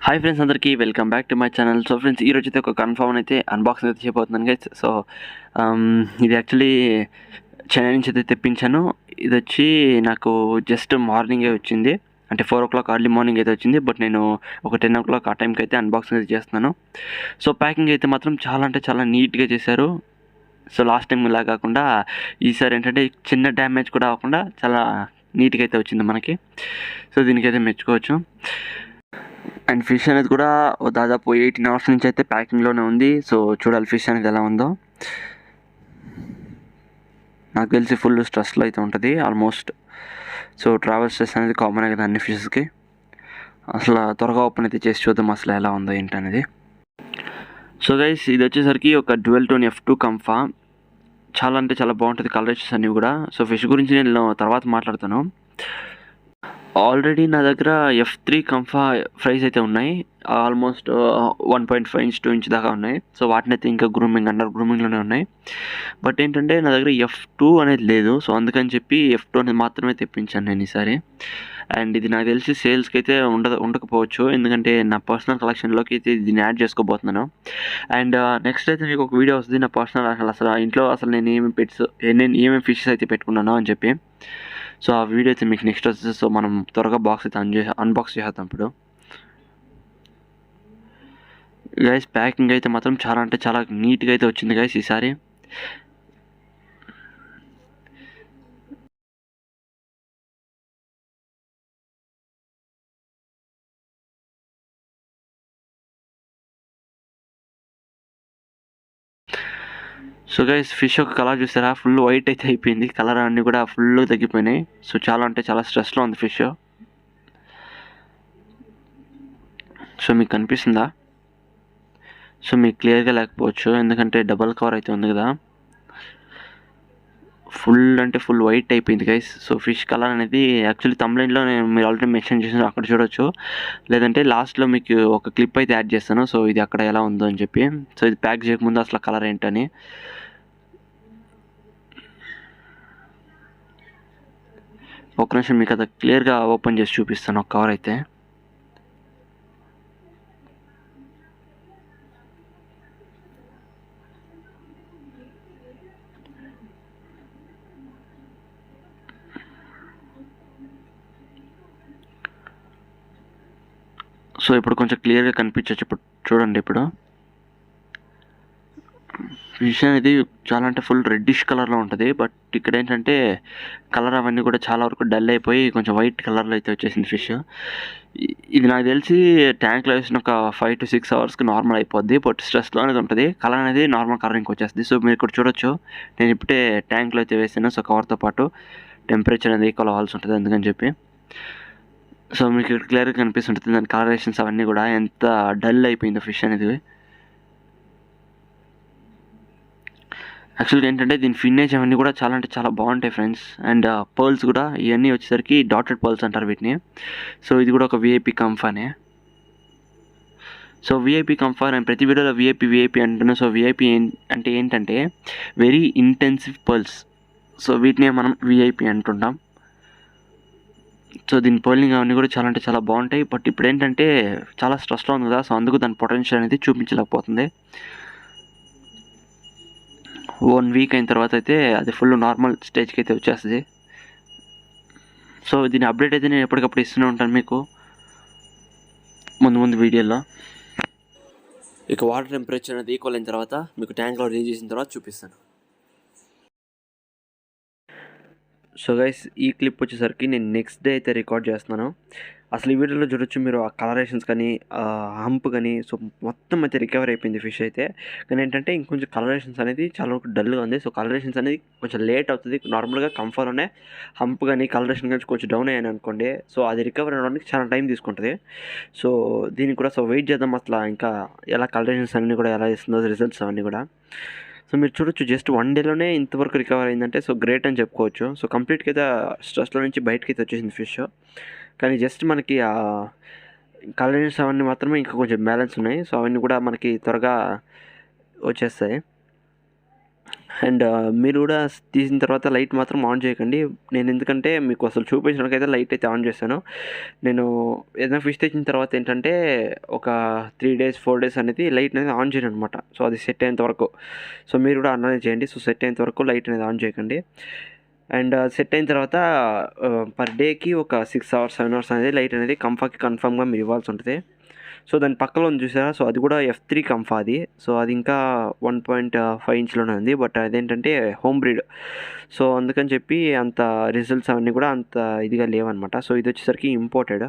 Hi friends, అందరికీ welcome back to my channel. So friends, ఈరోజు అయితే ఒక కన్ఫర్మ్ అయితే అన్బాక్సింగ్ అయితే చేయబోతున్నాను గైస్. సో ఇది యాక్చువల్లీ చెన్నై నుంచి అయితే తెప్పించాను. ఇది వచ్చి నాకు జస్ట్ మార్నింగే వచ్చింది, అంటే 4 o'clock అర్లీ మార్నింగ్ అయితే వచ్చింది. బట్ నేను ఒక 10 o'clock ఆ టైంకి అయితే అన్బాక్సింగ్ అయితే చేస్తున్నాను. సో ప్యాకింగ్ అయితే మాత్రం చాలా అంటే చాలా నీట్గా చేశారు. సో లాస్ట్ టైం ఇలా కాకుండా ఈసారి ఏంటంటే చిన్న డ్యామేజ్ కూడా అవ్వకుండా చాలా నీట్గా అయితే వచ్చింది మనకి. సో దీనికైతే మెచ్చుకోవచ్చు. అండ్ ఫిష్ అనేది కూడా దాదాపు 18 hours నుంచి అయితే ప్యాకింగ్లోనే ఉంది. సో చూడాలి ఫిష్ అనేది ఎలా ఉందో. నాకు తెలిసి ఫుల్ స్ట్రెస్లో అయితే ఉంటుంది ఆల్మోస్ట్. సో ట్రావెల్ స్ట్రెస్ అనేది కామన్ కదా అన్ని ఫిషెస్కి. అసలు త్వరగా ఓపెన్ అయితే చేసి చూద్దాం అసలు ఎలా ఉందో ఏంటి అనేది. సో గైస్, ఇది వచ్చేసరికి ఒక డ్యూయల్ టోన్ F2 కంఫా. చాలా అంటే చాలా బాగుంటుంది కలరేషన్స్ అన్నీ కూడా. సో ఫిష్ గురించి నేను తర్వాత మాట్లాడతాను. ఆల్రెడీ నా దగ్గర F3 కంఫా ఫ్రైస్ అయితే ఉన్నాయి. ఆల్మోస్ట్ 1.5 inch 2 inch దాకా ఉన్నాయి. సో వాటిని అయితే ఇంకా అండర్ గ్రూమింగ్లోనే ఉన్నాయి. బట్ ఏంటంటే నా దగ్గర F2 అనేది లేదు. సో అందుకని చెప్పి F2 అనేది మాత్రమే తెప్పించాను నేను ఈసారి. అండ్ ఇది నాకు తెలిసి సేల్స్కి అయితే ఉండకపోవచ్చు, ఎందుకంటే నా పర్సనల్ కలెక్షన్లోకి అయితే దీన్ని యాడ్ చేసుకోబోతున్నాను. అండ్ నెక్స్ట్ అయితే మీకు ఒక వీడియో వస్తుంది నా పర్సనల్ అసలు ఇంట్లో నేను ఏమేమి ఫిషెస్ అయితే పెట్టుకున్నాను అని చెప్పి. సో ఆ వీడియో అయితే మీకు నెక్స్ట్ వస్తుంది. సో మనం త్వరగా బాక్స్ అయితే అన్బాక్స్ చేద్దాం ఇప్పుడు. గైస్, ప్యాకింగ్ అయితే మాత్రం చాలా అంటే చాలా నీట్గా అయితే వచ్చింది గైస్ ఈసారి. సో గైస్, ఫిష్ యొక్క కలర్ చూసారా, ఫుల్ వైట్ అయితే అయిపోయింది. కలర్ అన్నీ కూడా ఫుల్ తగ్గిపోయినాయి. సో చాలా అంటే చాలా స్ట్రెస్లో ఉంది ఫిష్. సో మీకు కనిపిస్తుందా? సో మీకు క్లియర్గా లేకపోవచ్చు, ఎందుకంటే డబల్ కవర్ అయితే ఉంది కదా. ఫుల్ అంటే ఫుల్ వైట్ అయిపోయింది గైస్. సో ఫిష్ కలర్ అనేది యాక్చువల్లీ తమ్లైన్లో మీరు ఆల్రెడీ మెన్షన్ చేసిన అక్కడ చూడొచ్చు, లేదంటే లాస్ట్లో మీకు ఒక క్లిప్ అయితే యాడ్ చేస్తాను. సో ఇది అక్కడ ఎలా ఉందో అని చెప్పి. సో ఇది ప్యాక్ చేయకముందు అసలు కలర్ ఏంటని. ఒక నిమిషం మీకు అది క్లియర్గా ఓపెన్ చేసి చూపిస్తాను ఒక కవర్ అయితే. సో ఇప్పుడు కొంచెం క్లియర్గా కనిపించవచ్చు. ఇప్పుడు చూడండి, ఇప్పుడు ఫిష్ అనేది చాలా అంటే ఫుల్ రెడ్డిష్ కలర్లో ఉంటుంది. బట్ ఇక్కడ ఏంటంటే కలర్ అవన్నీ కూడా చాలా వరకు డల్ అయిపోయి కొంచెం వైట్ కలర్లో అయితే వచ్చేసింది ఫిష్. ఇది నాకు తెలిసి ట్యాంక్లో వేసిన ఒక 5 to 6 hours నార్మల్ అయిపోద్ది. బట్ స్ట్రెస్లో అనేది ఉంటుంది, కలర్ అనేది నార్మల్ కలరింగ్ వచ్చేస్తుంది. సో మీరు ఇక్కడ చూడొచ్చు, నేను ఇప్పుడే ట్యాంక్లో అయితే వేసాను. సో కవర్తో పాటు టెంపరేచర్ అనేది ఈక్వల్ అవ్వాల్సి ఉంటుంది అందుకని చెప్పి. సో మీకు ఇక్కడ క్లియర్గా కనిపిస్తుంటుంది దాని కలరేషన్స్ అవన్నీ కూడా ఎంత డల్ అయిపోయిందో ఫిష్ అనేది. యాక్చువల్గా ఏంటంటే దీని ఫిన్నేజ్ అవన్నీ కూడా చాలా అంటే చాలా బాగుంటాయి ఫ్రెండ్స్. అండ్ పర్ల్స్ కూడా ఇవన్నీ వచ్చేసరికి డాటెడ్ పర్ల్స్ అంటారు వీటిని. సో ఇది కూడా ఒక విఐపి కంఫానే. సో విఐపి కంఫా, నేను ప్రతి వీడియోలో విఐపి అంటున్నాను. సో విఐపి అంటే ఏంటంటే వెరీ ఇంటెన్సివ్ పర్ల్స్. సో వీటినే మనం విఐపి అంటుంటాం. సో దీని పర్లింగ్ అవన్నీ కూడా చాలా అంటే చాలా బాగుంటాయి. బట్ ఇప్పుడు ఏంటంటే చాలా స్ట్రెస్లో ఉంది కదా, సో అందుకు దాని పొటెన్షియల్ అనేది చూపించలేకపోతుంది. 1 week అయిన తర్వాత అయితే అది ఫుల్ నార్మల్ స్టేజ్కి అయితే వచ్చేస్తుంది. సో దీని అప్డేట్ అయితే నేను ఎప్పటికప్పుడు ఇస్తూనే ఉంటాను మీకు ముందు వీడియోలో. ఇక వాటర్ టెంపరేచర్ అనేది ఈక్వల్ అయిన తర్వాత మీకు ట్యాంక్లో రీచ్ చేసిన తర్వాత చూపిస్తాను. సో గైస్, ఈ క్లిప్ వచ్చేసరికి నేను నెక్స్ట్ డే అయితే రికార్డ్ చేస్తున్నాను. అసలు ఈ వీడియోలో చూడొచ్చు మీరు ఆ కలరేషన్స్ కానీ హంప్ కానీ. సో మొత్తం అయితే రికవర్ అయిపోయింది ఫిష్ అయితే. కానీ ఏంటంటే ఇంకొంచెం కలరేషన్స్ అనేది చాలా వరకు డల్గా ఉంది. సో కలరేషన్స్ అనేది కొంచెం లేట్ అవుతుంది. నార్మల్గా కంఫర్ట్లోనే హంప్ కానీ కలరేషన్ కానీ కొంచెం డౌన్ అయ్యాను అనుకోండి, సో అది రికవర్ అవ్వడానికి చాలా టైం తీసుకుంటుంది. సో దీనికి కూడా సో వెయిట్ చేద్దాం అసలు ఇంకా ఎలా కలరేషన్స్ అన్నీ కూడా ఎలా ఇస్తుందో రిజల్ట్స్ అవన్నీ కూడా. సో మీరు చూడొచ్చు, జస్ట్ 1 dayలోనే ఇంతవరకు రికవర్ అయిందంటే సో గ్రేట్ అని చెప్పుకోవచ్చు. సో కంప్లీట్గా అయితే స్ట్రెస్లో నుంచి బయటకి అయితే వచ్చేసింది ఫిష్. కానీ జస్ట్ మనకి ఆ కలరేషన్స్ అవన్నీ మాత్రమే ఇంకా కొంచెం బ్యాలెన్స్ ఉన్నాయి. సో అవన్నీ కూడా మనకి త్వరగా వచ్చేస్తాయి. అండ్ మీరు కూడా తీసిన తర్వాత లైట్ మాత్రం ఆన్ చేయకండి. నేను ఎందుకంటే మీకు అసలు చూపించడానికైతే లైట్ అయితే ఆన్ చేశాను. నేను ఏదైనా ఫిష్ తెచ్చిన తర్వాత ఏంటంటే ఒక 3 డేస్ 4 డేస్ అనేది లైట్ అనేది ఆన్ చేయను అనమాట. సో అది సెట్ అయ్యేంత వరకు. సో మీరు కూడా అలానే చేయండి. సో సెట్ అయ్యేంత వరకు లైట్ అనేది ఆన్ చేయకండి. అండ్ సెట్ అయిన తర్వాత పర్ డేకి ఒక 6 అవర్స్ 7 అవర్స్ అనేది లైట్ అనేది కన్ఫర్మ్గా మీరు ఇవ్వాల్సి ఉంటుంది. సో దాని పక్కలో ఉంది చూసారా, సో అది కూడా F3 కంఫా అది. సో అది ఇంకా 1.5 ఇంచ్లోనే ఉంది. బట్ అదేంటంటే హోమ్ బ్రీడ్. సో అందుకని చెప్పి అంత రిజల్ట్స్ అవన్నీ కూడా అంత ఇదిగా లేవన్నమాట. సో ఇది వచ్చేసరికి ఇంపోర్టెడ్.